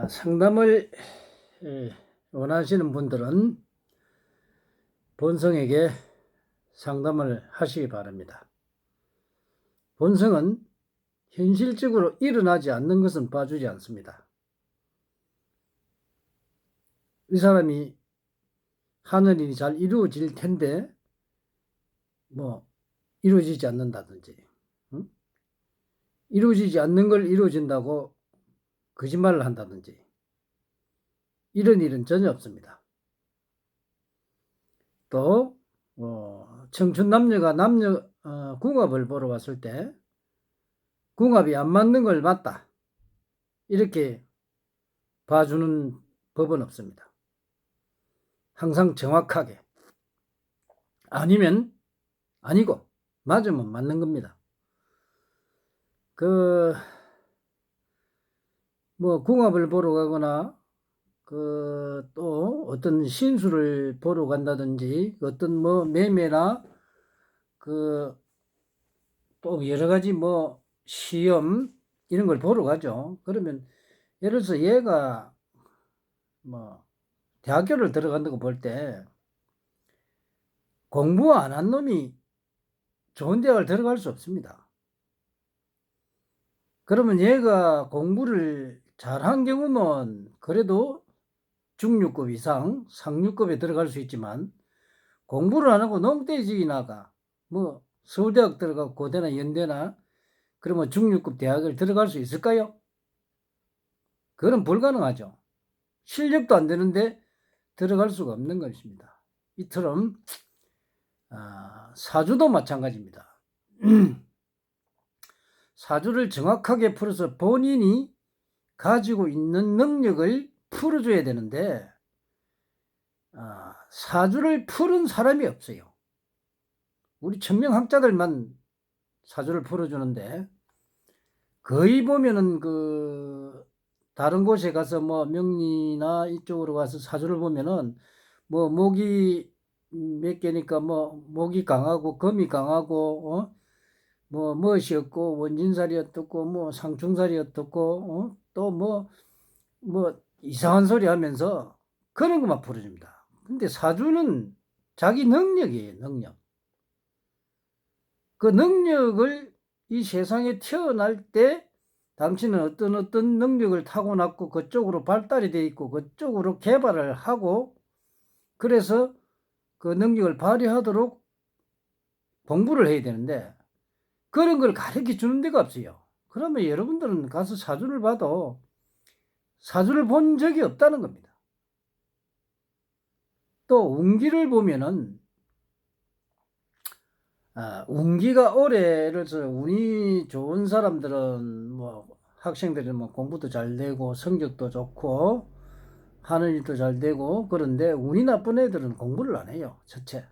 상담을 원하시는 분들은 본성에게 상담을 하시기 바랍니다. 본성은 현실적으로 일어나지 않는 것은 봐주지 않습니다. 이 사람이 하는 일이 잘 이루어질 텐데 이루어지지 않는다든지 이루어지지 않는 걸 이루어진다고 거짓말을 한다든지 이런 일은 전혀 없습니다. 또 청춘 남녀가 남녀 궁합을 보러 왔을 때 궁합이 안 맞는 걸 맞다 이렇게 봐주는 법은 없습니다. 항상 정확하게 아니면 아니고 맞으면 맞는 겁니다. 궁합을 보러 가거나 또 어떤 신수를 보러 간다든지 어떤 매매나 또 여러 가지 시험 이런 걸 보러 가죠. 그러면 예를 들어서 얘가 대학교를 들어간다고 볼 때 공부 안 한 놈이 좋은 대학을 들어갈 수 없습니다. 그러면 얘가 공부를 잘한 경우면 그래도 중류급 이상 상류급에 들어갈 수 있지만 공부를 안 하고 농떼지기 나가 서울대학 들어가고 고대나 연대나 그러면 중류급 대학을 들어갈 수 있을까요? 그건 불가능하죠. 실력도 안 되는데 들어갈 수가 없는 것입니다. 이처럼 사주도 마찬가지입니다. 사주를 정확하게 풀어서 본인이 가지고 있는 능력을 풀어줘야 되는데 사주를 푸는 사람이 없어요. 우리 천명학자들만 사주를 풀어주는데 거의 보면은 다른 곳에 가서 명리나 이쪽으로 가서 사주를 보면은 목이 몇 개니까 목이 강하고 금이 강하고 무엇이 없고 원진살이 어떻고 상충살이 어떻고 또 이상한 소리 하면서 그런 것만 풀어줍니다. 근데 사주는 자기 능력이에요. 능력. 그 능력을 이 세상에 태어날 때 당신은 어떤 능력을 타고났고 그쪽으로 발달이 돼 있고 그쪽으로 개발을 하고 그래서 그 능력을 발휘하도록 공부를 해야 되는데 그런 걸 가르쳐 주는 데가 없어요. 그러면 여러분들은 가서 사주를 봐도 사주를 본 적이 없다는 겁니다. 또 운기를 보면은 운기가 예를 들어서 운이 좋은 사람들은 학생들은 공부도 잘 되고 성적도 좋고 하는 일도 잘 되고 그런데 운이 나쁜 애들은 공부를 안 해요. 첫째.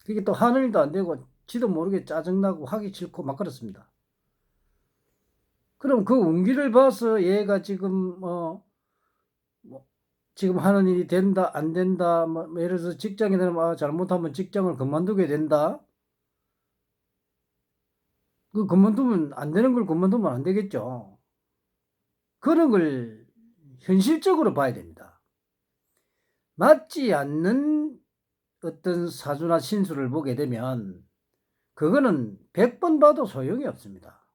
그게 또 하는 일도 안 되고 지도 모르게 짜증나고 하기 싫고 막 그렇습니다. 그럼 그 운기를 봐서 얘가 지금 지금 하는 일이 된다 안 된다 예를 들어서 직장에 되면 잘못하면 직장을 그만두게 된다. 그만두면 안 되는 걸 그만두면 안 되겠죠. 그런 걸 현실적으로 봐야 됩니다. 맞지 않는 어떤 사주나 신수를 보게 되면 그거는 100번 봐도 소용이 없습니다.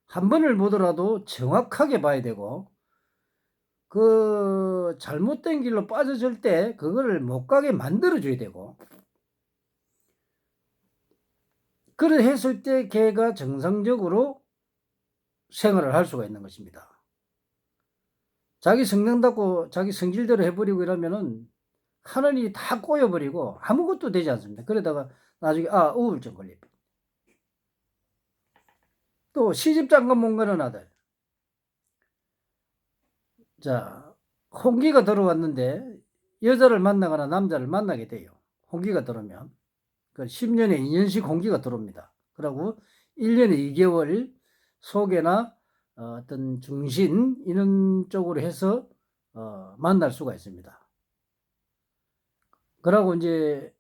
한 번을 보더라도 정확하게 봐야 되고 잘못된 길로 빠져들 때 그거를 못 가게 만들어줘야 되고 그래 했을 때 걔가 정상적으로 생활을 할 수가 있는 것입니다. 자기 성능답고 자기 성질대로 해버리고 이러면은 하는 일이 다 꼬여버리고 아무것도 되지 않습니다. 그러다가 나중에 우울증 걸립니다. 또 시집장가 못 가는 아들. 자, 홍기가 들어왔는데 여자를 만나거나 남자를 만나게 돼요. 홍기가 들어오면. 10년에 2년씩 홍기가 들어옵니다. 그리고 1년에 2개월 소개나 어떤 중신 이런 쪽으로 해서 만날 수가 있습니다. 그러고 이제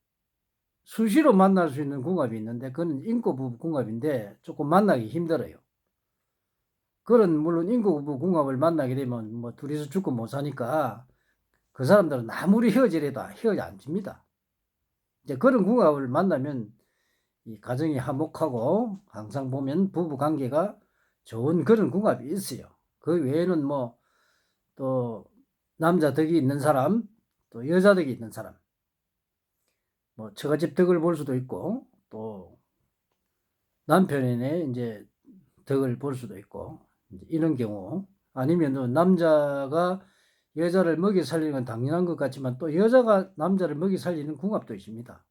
수시로 만날 수 있는 궁합이 있는데 그건 인고 부부 궁합인데 조금 만나기 힘들어요. 그런 물론 인구부 궁합을 만나게 되면 뭐 둘이서 죽고 못 사니까 그 사람들은 아무리 헤어지래도 헤어져 안 집니다. 이제 그런 궁합을 만나면 이 가정이 화목하고 항상 보면 부부 관계가 좋은 그런 궁합이 있어요. 그 외에는 뭐 또 남자 덕이 있는 사람, 또 여자 덕이 있는 사람, 뭐 처가집 덕을 볼 수도 있고 또 남편의 이제 덕을 볼 수도 있고 이런 경우, 아니면 남자가 여자를 먹이 살리는 건 당연한 것 같지만 또 여자가 남자를 먹이 살리는 궁합도 있습니다.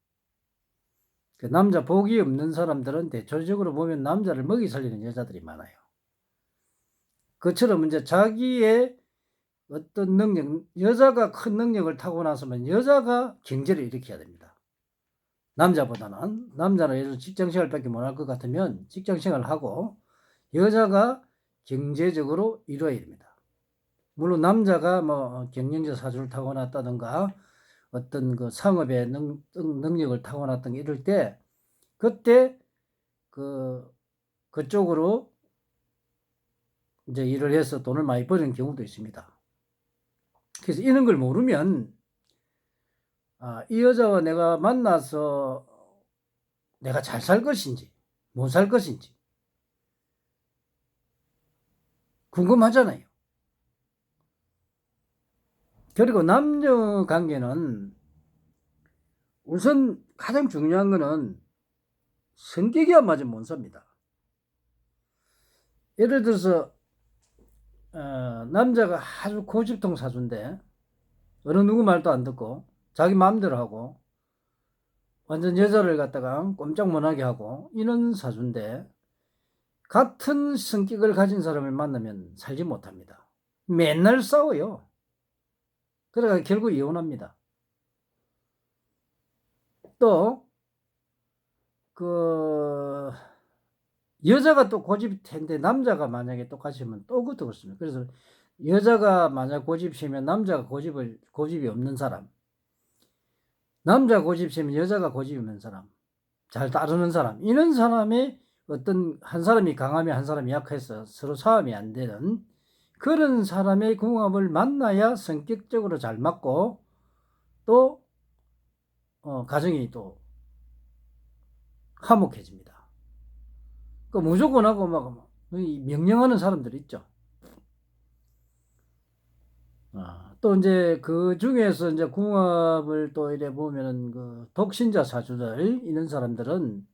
그 남자 복이 없는 사람들은 대체적으로 보면 남자를 먹이 살리는 여자들이 많아요. 그처럼 이제 자기의 어떤 능력, 여자가 큰 능력을 타고 나서면 여자가 경제를 일으켜야 됩니다. 남자보다는. 남자는 예를 들어 직장생활밖에 못할 것 같으면 직장생활을 하고 여자가 경제적으로 이루어야 됩니다. 물론 남자가 뭐 경영자 사주를 타고났다든가 어떤 그 상업의 능력을 타고났던 이럴 때 그때 그쪽으로 이제 일을 해서 돈을 많이 버는 경우도 있습니다. 그래서 이런 걸 모르면 이 여자와 내가 만나서 내가 잘 살 것인지 못 살 것인지 궁금하잖아요. 그리고 남녀 관계는 우선 가장 중요한 거는 성격이 안 맞으면 못 삽니다. 예를 들어서 남자가 아주 고집통 사주인데 어느 누구 말도 안 듣고 자기 마음대로 하고 완전 여자를 갖다가 꼼짝 못하게 하고 이런 사주인데 같은 성격을 가진 사람을 만나면 살지 못합니다. 맨날 싸워요. 그래가 결국 이혼합니다. 또 여자가 또 고집일 텐데 남자가 만약에 똑같이 하면 또 그렇습니다. 그래서 여자가 만약 고집이면 남자가 고집이 없는 사람, 남자가 고집이면 여자가 고집이 없는 사람, 잘 따르는 사람, 이런 사람의 어떤 한 사람이 강하면 한 사람이 약해서 서로 싸움이 안 되는 그런 사람의 궁합을 만나야 성격적으로 잘 맞고 또 가정이 또 화목해집니다. 그 무조건 하고 막 명령하는 사람들 있죠. 또 이제 그 중에서 이제 궁합을 또 이래 보면은 그 독신자 사주들 이런 사람들은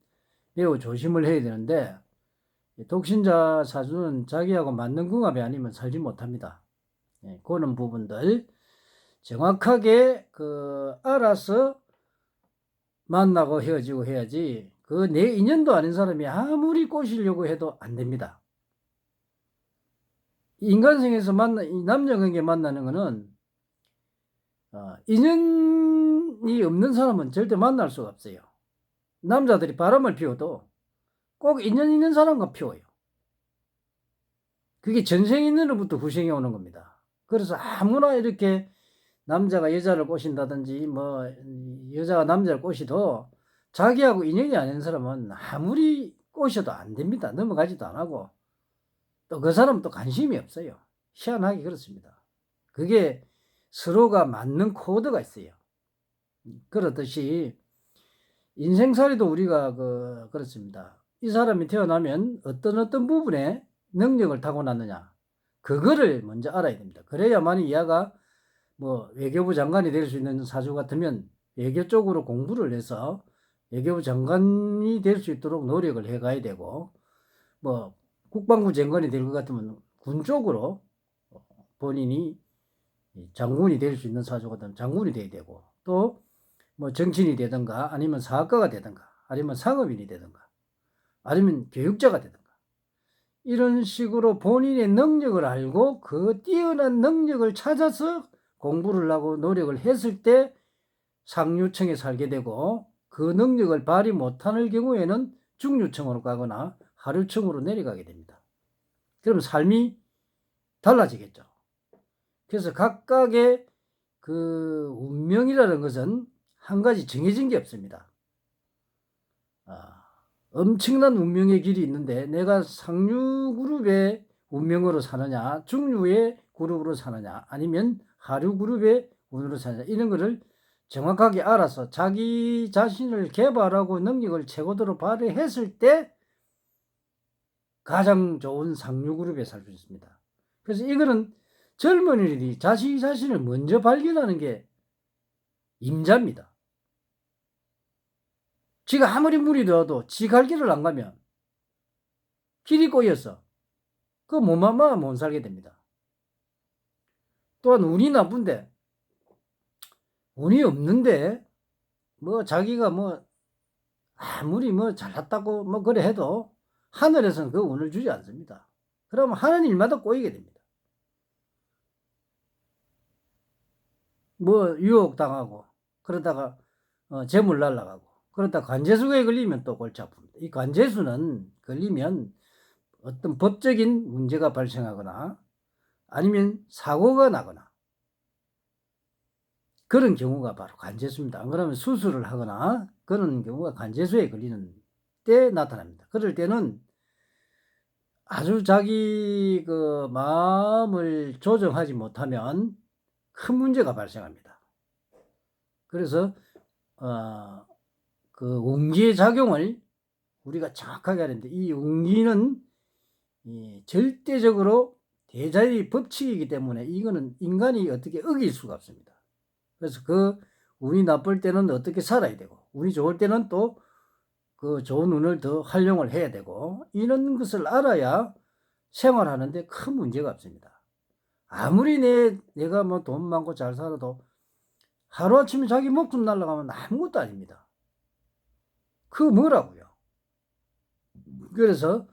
매우 조심을 해야 되는데 독신자 사주는 자기하고 맞는 궁합이 아니면 살지 못합니다. 그런 부분들 정확하게 알아서 만나고 헤어지고 해야지 내 인연도 아닌 사람이 아무리 꼬시려고 해도 안 됩니다. 인간성에서 이 남녀관계 만나는 거는 인연이 없는 사람은 절대 만날 수가 없어요. 남자들이 바람을 피워도 꼭 인연 있는 사람과 피워요. 그게 전생 인연으로부터 후생이 오는 겁니다. 그래서 아무나 이렇게 남자가 여자를 꼬신다든지 뭐 여자가 남자를 꼬시도 자기하고 인연이 아닌 사람은 아무리 꼬셔도 안 됩니다. 넘어가지도 안 하고 또 그 사람은 또 관심이 없어요. 희한하게 그렇습니다. 그게 서로가 맞는 코드가 있어요. 그렇듯이 인생살이도 우리가 그렇습니다. 이 사람이 태어나면 어떤 부분에 능력을 타고났느냐 그거를 먼저 알아야 됩니다. 그래야만 이하가 뭐 외교부 장관이 될 수 있는 사주 같으면 외교 쪽으로 공부를 해서 외교부 장관이 될 수 있도록 노력을 해가야 되고 뭐 국방부 장관이 될 것 같으면 군 쪽으로 본인이 장군이 될 수 있는 사주 같으면 장군이 돼야 되고 또 뭐 정치인이 되든가 아니면 사학가가 되든가 아니면 상업인이 되든가 아니면 교육자가 되든가 이런 식으로 본인의 능력을 알고 그 뛰어난 능력을 찾아서 공부를 하고 노력을 했을 때 상류층에 살게 되고 그 능력을 발휘 못하는 경우에는 중류층으로 가거나 하류층으로 내려가게 됩니다. 그럼 삶이 달라지겠죠. 그래서 각각의 운명이라는 것은 한 가지 정해진 게 없습니다. 엄청난 운명의 길이 있는데 내가 상류 그룹에 운명으로 사느냐, 중류의 그룹으로 사느냐, 아니면 하류 그룹의 운으로 사느냐, 이런 거를 정확하게 알아서 자기 자신을 개발하고 능력을 최고도로 발휘했을 때 가장 좋은 상류 그룹에 살 수 있습니다. 그래서 이거는 젊은이들이 자기 자신을 먼저 발견하는 게 임자입니다. 지가 아무리 물이 되어도 지 갈 길을 안 가면 길이 꼬여서 그 몸만 못 살게 됩니다. 또한 운이 나쁜데, 운이 없는데 뭐 자기가 뭐 아무리 뭐 잘났다고 뭐 그래 해도 하늘에서는 그 운을 주지 않습니다. 그러면 하는 일마다 꼬이게 됩니다. 뭐 유혹당하고 그러다가 재물 날라가고 그러다 관제수에 걸리면 또 골치 아픕니다. 이 관제수는 걸리면 어떤 법적인 문제가 발생하거나 아니면 사고가 나거나 그런 경우가 바로 관제수입니다. 안 그러면 수술을 하거나 그런 경우가 관제수에 걸리는 때 나타납니다. 그럴 때는 아주 자기 그 마음을 조정하지 못하면 큰 문제가 발생합니다. 그래서 그 운기의 작용을 우리가 정확하게 해야 되는데, 이 운기는 절대적으로 대자연의 법칙이기 때문에 이거는 인간이 어떻게 어길 수가 없습니다. 그래서 그 운이 나쁠 때는 어떻게 살아야 되고, 운이 좋을 때는 또 그 좋은 운을 더 활용을 해야 되고, 이런 것을 알아야 생활하는데 큰 문제가 없습니다. 아무리 내가 뭐 돈 많고 잘 살아도 하루아침에 자기 목숨 날아가면 아무것도 아닙니다. 그거 뭐라고요? 그래서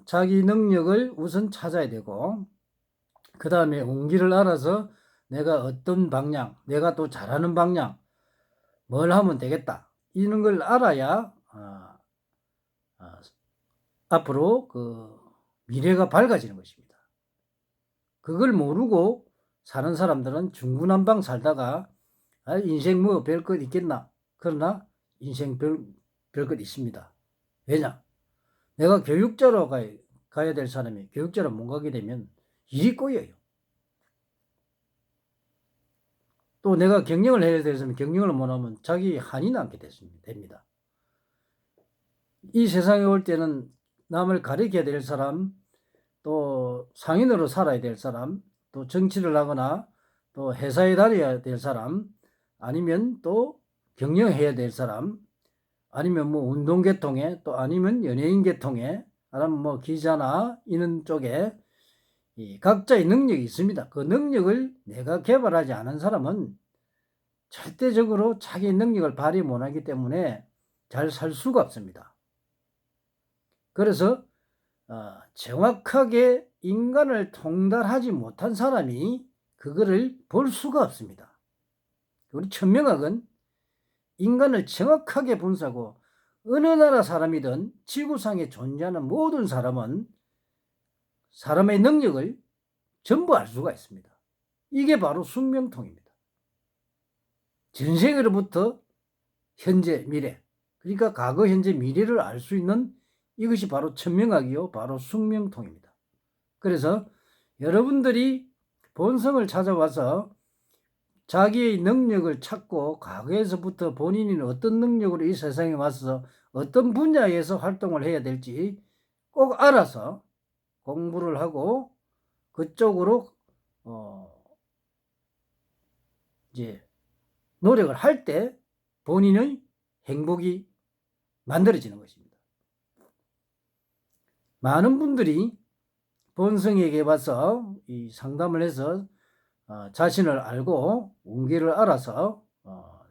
자기 능력을 우선 찾아야 되고, 그 다음에 운기를 알아서 내가 어떤 방향, 내가 또 잘하는 방향, 뭘 하면 되겠다, 이런 걸 알아야 앞으로 그 미래가 밝아지는 것입니다. 그걸 모르고 사는 사람들은 중구난방 살다가 인생 뭐 별것 있겠나? 그러나 인생 별것 있습니다. 왜냐? 내가 교육자로 가야 될 사람이 교육자로 못 가게 되면 일이 꼬여요. 또 내가 경영을 해야 될 사람이 경영을 못하면 자기 한이 남게 됩니다. 이 세상에 올 때는 남을 가리켜야 될 사람, 또 상인으로 살아야 될 사람, 또 정치를 하거나 또 회사에 다녀야 될 사람, 아니면 또 경영해야 될 사람, 아니면 뭐 운동계통에, 또 아니면 연예인계통에, 아니면 뭐 기자나 이런 쪽에 이 각자의 능력이 있습니다. 그 능력을 내가 개발하지 않은 사람은 절대적으로 자기 능력을 발휘 못하기 때문에 잘 살 수가 없습니다. 그래서 정확하게 인간을 통달하지 못한 사람이 그거를 볼 수가 없습니다. 우리 천명학은 인간을 정확하게 분석하고 어느 나라 사람이든 지구상에 존재하는 모든 사람은 사람의 능력을 전부 알 수가 있습니다. 이게 바로 숙명통입니다. 전생으로부터 현재, 미래, 그러니까 과거, 현재, 미래를 알 수 있는 이것이 바로 천명학이요, 바로 숙명통입니다. 그래서 여러분들이 본성을 찾아와서 자기의 능력을 찾고 과거에서부터 본인이 어떤 능력으로 이 세상에 와서 어떤 분야에서 활동을 해야 될지 꼭 알아서 공부를 하고 그쪽으로 이제 노력을 할 때 본인의 행복이 만들어지는 것입니다. 많은 분들이 본성에게 와서 이 상담을 해서 자신을 알고 운기를 알아서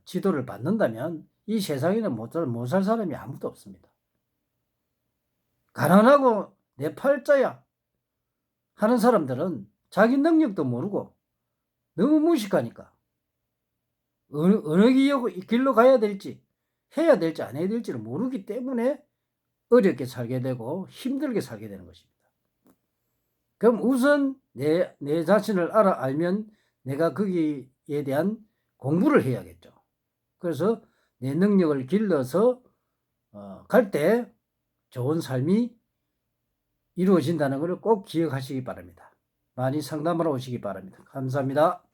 지도를 받는다면 이 세상에는 못 살 사람이 아무도 없습니다. 가난하고 내 팔자야 하는 사람들은 자기 능력도 모르고 너무 무식하니까 어느 길로 가야 될지, 해야 될지 안 해야 될지를 모르기 때문에 어렵게 살게 되고 힘들게 살게 되는 것입니다. 그럼 우선 내 자신을 알면 내가 거기에 대한 공부를 해야겠죠. 그래서 내 능력을 길러서 갈 때 좋은 삶이 이루어진다는 것을 꼭 기억하시기 바랍니다. 많이 상담하러 오시기 바랍니다. 감사합니다.